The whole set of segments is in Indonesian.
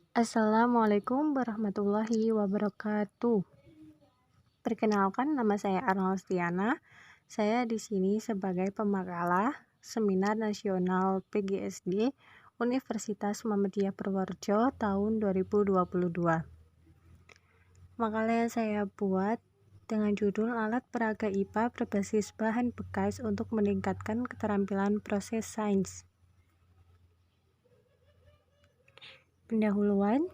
Assalamualaikum warahmatullahi wabarakatuh. Perkenalkan, nama saya Arnostiana. Saya di sini sebagai pemakalah Seminar Nasional PGSD Universitas Muhammadiyah Purworejo tahun 2022. Makalah yang saya buat dengan judul Alat Peraga IPA berbasis bahan bekas untuk meningkatkan keterampilan proses sains. Pendahuluan.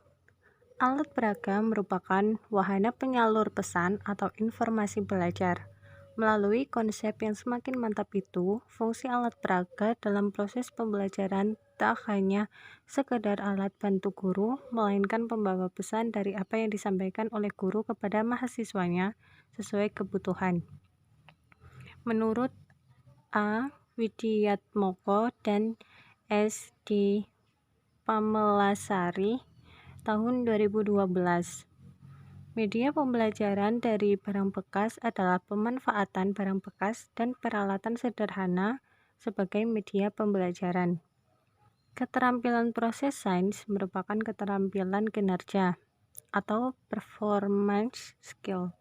Alat peraga merupakan wahana penyalur pesan atau informasi belajar. Melalui konsep yang semakin mantap itu, fungsi alat peraga dalam proses pembelajaran tak hanya sekedar alat bantu guru, melainkan pembawa pesan dari apa yang disampaikan oleh guru kepada mahasiswanya sesuai kebutuhan. Menurut A. Widiatmoko dan S. D. Pamelasari tahun 2012. Media pembelajaran dari barang bekas adalah pemanfaatan barang bekas dan peralatan sederhana sebagai media pembelajaran. Keterampilan proses sains merupakan keterampilan kinerja atau performance skill.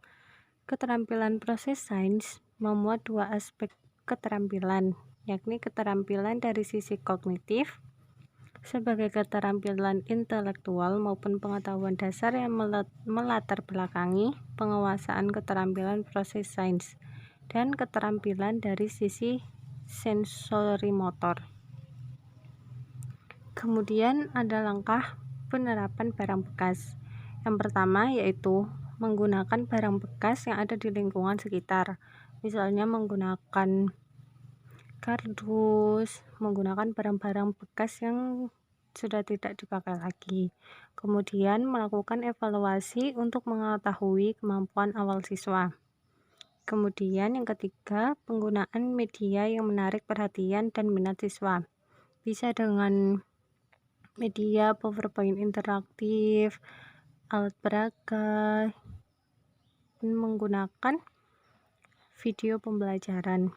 Keterampilan proses sains memuat dua aspek keterampilan, yakni keterampilan dari sisi kognitif sebagai keterampilan intelektual maupun pengetahuan dasar yang melatar belakangi penguasaan keterampilan proses sains, dan keterampilan dari sisi sensori motor. Kemudian ada langkah penerapan barang bekas. Yang pertama yaitu menggunakan barang bekas yang ada di lingkungan sekitar, misalnya menggunakan kardus, menggunakan barang-barang bekas yang sudah tidak dipakai lagi. Kemudian melakukan evaluasi untuk mengetahui kemampuan awal siswa. Kemudian yang ketiga, penggunaan media yang menarik perhatian dan minat siswa. Bisa dengan media PowerPoint interaktif, alat peraga, dan menggunakan video pembelajaran.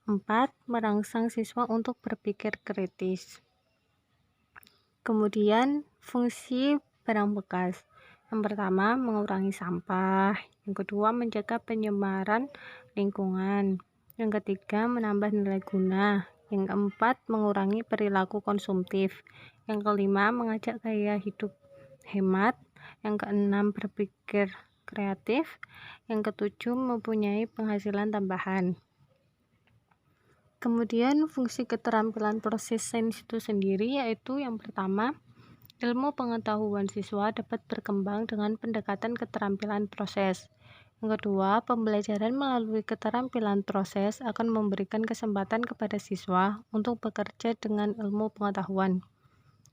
4. Merangsang siswa untuk berpikir kritis. Kemudian fungsi barang bekas. Yang pertama, mengurangi sampah. Yang kedua, menjaga penyemaran lingkungan. Yang ketiga, menambah nilai guna. Yang keempat, mengurangi perilaku konsumtif. Yang kelima, mengajak gaya hidup hemat. Yang keenam, berpikir kreatif. Yang ketujuh, mempunyai penghasilan tambahan. Kemudian fungsi keterampilan proses sains itu sendiri yaitu yang pertama, ilmu pengetahuan siswa dapat berkembang dengan pendekatan keterampilan proses. Yang kedua, pembelajaran melalui keterampilan proses akan memberikan kesempatan kepada siswa untuk bekerja dengan ilmu pengetahuan.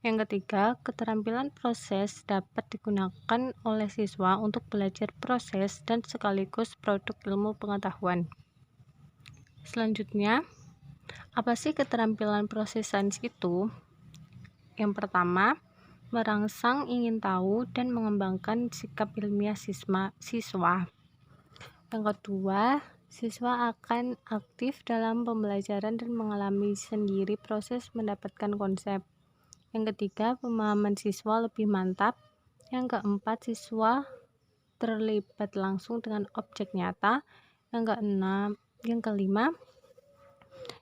Yang ketiga, keterampilan proses dapat digunakan oleh siswa untuk belajar proses dan sekaligus produk ilmu pengetahuan. Selanjutnya, apa sih keterampilan proses sains itu? Yang pertama, merangsang ingin tahu dan mengembangkan sikap ilmiah siswa. Yang kedua, siswa akan aktif dalam pembelajaran dan mengalami sendiri proses mendapatkan konsep. Yang ketiga, pemahaman siswa lebih mantap. Yang keempat, siswa terlibat langsung dengan objek nyata. Yang kelima,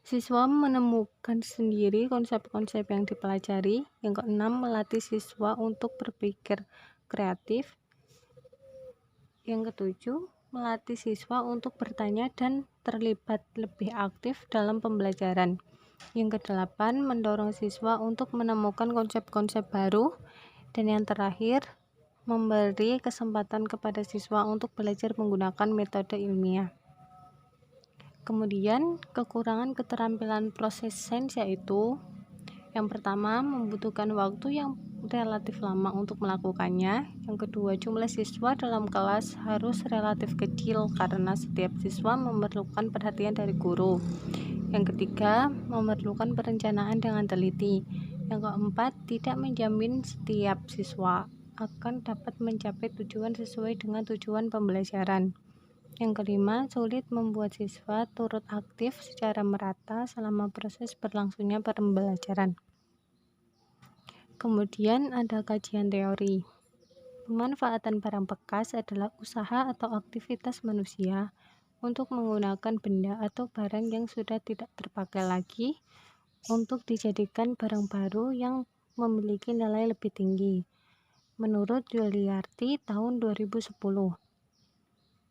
siswa menemukan sendiri konsep-konsep yang dipelajari. Yang keenam, melatih siswa untuk berpikir kreatif. Yang ketujuh, melatih siswa untuk bertanya dan terlibat lebih aktif dalam pembelajaran. Yang kedelapan, mendorong siswa untuk menemukan konsep-konsep baru. Dan yang terakhir, memberi kesempatan kepada siswa untuk belajar menggunakan metode ilmiah. Kemudian, kekurangan keterampilan proses sains yaitu yang pertama, membutuhkan waktu yang relatif lama untuk melakukannya. Yang kedua, jumlah siswa dalam kelas harus relatif kecil karena setiap siswa memerlukan perhatian dari guru. Yang ketiga, memerlukan perencanaan dengan teliti. Yang keempat, tidak menjamin setiap siswa akan dapat mencapai tujuan sesuai dengan tujuan pembelajaran. Yang kelima, sulit membuat siswa turut aktif secara merata selama proses berlangsungnya pembelajaran. Kemudian ada kajian teori. Pemanfaatan barang bekas adalah usaha atau aktivitas manusia untuk menggunakan benda atau barang yang sudah tidak terpakai lagi untuk dijadikan barang baru yang memiliki nilai lebih tinggi. Menurut Yuliarti tahun 2010,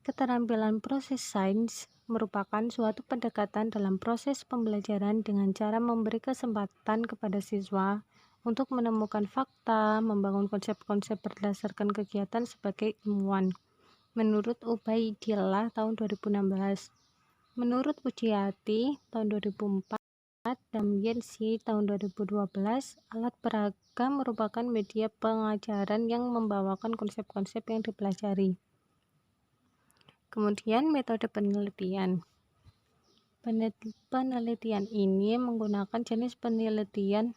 keterampilan proses sains merupakan suatu pendekatan dalam proses pembelajaran dengan cara memberi kesempatan kepada siswa untuk menemukan fakta, membangun konsep-konsep berdasarkan kegiatan sebagai ilmuwan. Menurut Ubaidillah tahun 2016, menurut Pujiati tahun 2004, dan Yensi tahun 2012, alat peraga merupakan media pengajaran yang membawakan konsep-konsep yang dipelajari. Kemudian metode penelitian. Penelitian ini menggunakan jenis penelitian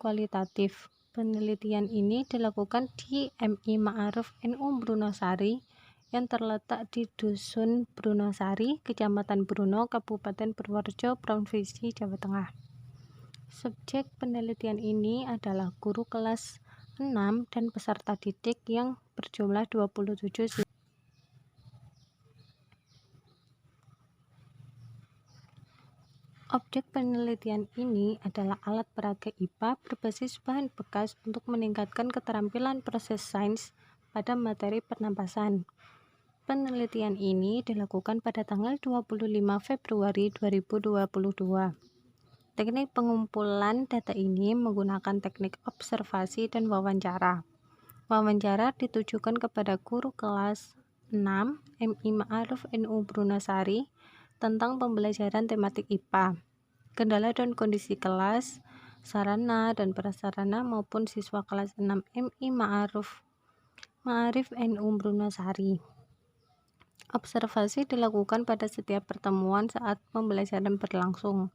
kualitatif. Penelitian ini dilakukan di MI Ma'arif NU Brunasari yang terletak di Dusun Brunasari, Kecamatan Bruno, Kabupaten Purworejo, Provinsi Jawa Tengah. Subjek penelitian ini adalah guru kelas 6 dan peserta didik yang berjumlah 27 siswa. Objek penelitian ini adalah alat peraga IPA berbasis bahan bekas untuk meningkatkan keterampilan proses sains pada materi pernapasan. Penelitian ini dilakukan pada tanggal 25 Februari 2022. Teknik pengumpulan data ini menggunakan teknik observasi dan wawancara. Wawancara ditujukan kepada guru kelas 6 MI Ma'arif NU Brunasari tentang pembelajaran tematik IPA, kendala dan kondisi kelas, sarana dan prasarana maupun siswa kelas 6 MI Ma'arif NU Brunasari. Observasi dilakukan pada setiap pertemuan saat pembelajaran berlangsung.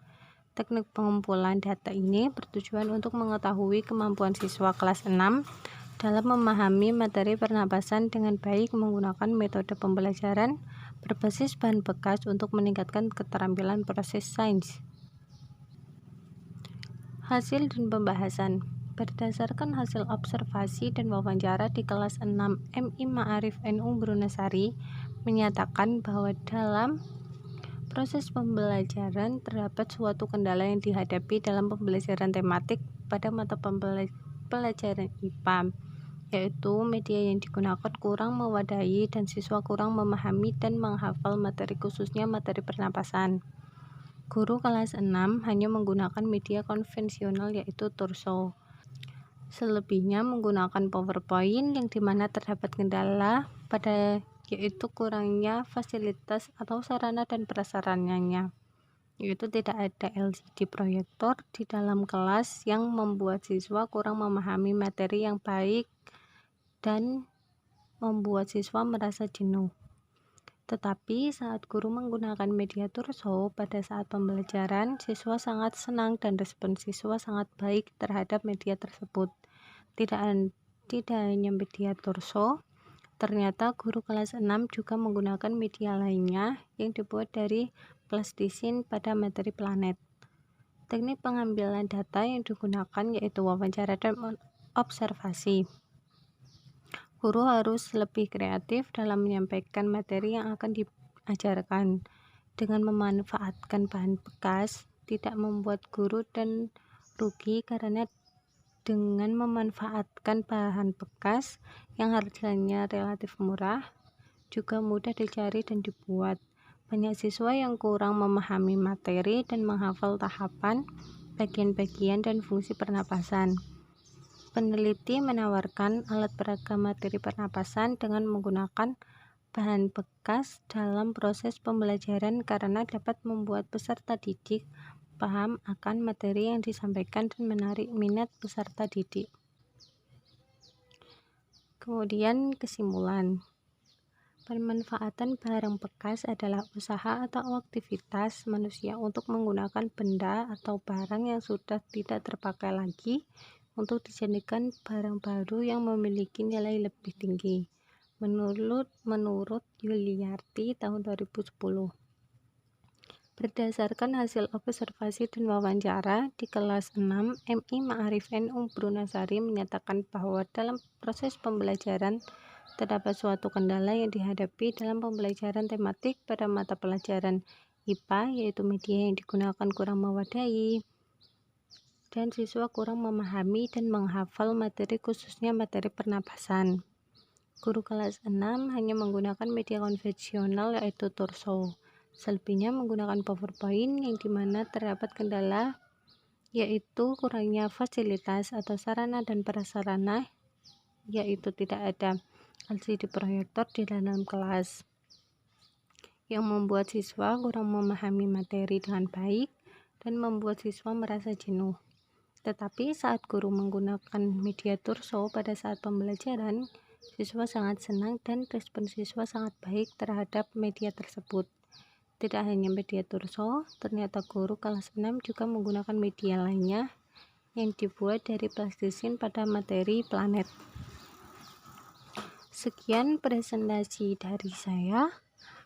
Teknik pengumpulan data ini bertujuan untuk mengetahui kemampuan siswa kelas 6 dalam memahami materi pernapasan dengan baik menggunakan metode pembelajaran berbasis bahan bekas untuk meningkatkan keterampilan proses sains. Hasil dan pembahasan. Berdasarkan hasil observasi dan wawancara di kelas 6 MI Ma'arif NU Brunasari menyatakan bahwa dalam proses pembelajaran terdapat suatu kendala yang dihadapi dalam pembelajaran tematik pada mata pelajaran IPA, yaitu media yang digunakan kurang mewadahi dan siswa kurang memahami dan menghafal materi, khususnya materi pernapasan. Guru kelas 6 hanya menggunakan media konvensional yaitu torso. Selebihnya menggunakan PowerPoint yang dimana terdapat kendala pada yaitu kurangnya fasilitas atau sarana dan prasarananya, yaitu tidak ada LCD proyektor di dalam kelas yang membuat siswa kurang memahami materi yang baik dan membuat siswa merasa jenuh. Tetapi saat guru menggunakan media torso pada saat pembelajaran, siswa sangat senang dan respon siswa sangat baik terhadap media tersebut. Tidak hanya media torso, ternyata guru kelas 6 juga menggunakan media lainnya yang dibuat dari plastisin pada materi planet. Teknik pengambilan data yang digunakan yaitu wawancara dan observasi. Guru harus lebih kreatif dalam menyampaikan materi yang akan diajarkan. Dengan memanfaatkan bahan bekas, tidak membuat guru dan rugi karena dengan memanfaatkan bahan bekas yang harganya relatif murah, juga mudah dicari dan dibuat. Banyak siswa yang kurang memahami materi dan menghafal tahapan, bagian-bagian, dan fungsi pernapasan. Peneliti menawarkan alat peraga materi pernapasan dengan menggunakan bahan bekas dalam proses pembelajaran karena dapat membuat peserta didik paham akan materi yang disampaikan dan menarik minat peserta didik. Kemudian kesimpulan. Pemanfaatan barang bekas adalah usaha atau aktivitas manusia untuk menggunakan benda atau barang yang sudah tidak terpakai lagi untuk dijadikan barang baru yang memiliki nilai lebih tinggi. Menurut Yuliarti tahun 2010. Berdasarkan hasil observasi dan wawancara di kelas 6, MI Ma'arif NU Brunasari menyatakan bahwa dalam proses pembelajaran terdapat suatu kendala yang dihadapi dalam pembelajaran tematik pada mata pelajaran IPA, yaitu media yang digunakan kurang memadai dan siswa kurang memahami dan menghafal materi, khususnya materi pernapasan. Guru kelas 6 hanya menggunakan media konvensional, yaitu torso. Selebihnya menggunakan PowerPoint, yang dimana terdapat kendala yaitu kurangnya fasilitas atau sarana dan prasarana, yaitu tidak ada LCD proyektor di dalam kelas, yang membuat siswa kurang memahami materi dengan baik dan membuat siswa merasa jenuh. Tetapi saat guru menggunakan media torso pada saat pembelajaran, siswa sangat senang dan respon siswa sangat baik terhadap media tersebut. Tidak hanya media torso, ternyata guru kelas 6 juga menggunakan media lainnya yang dibuat dari plastisin pada materi planet. Sekian presentasi dari saya.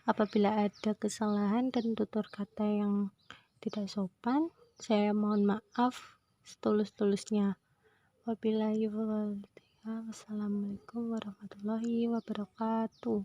Apabila ada kesalahan dan tutur kata yang tidak sopan, saya mohon maaf setulus-tulusnya. Wabillahi taufiq. Wassalamualaikum warahmatullahi wabarakatuh.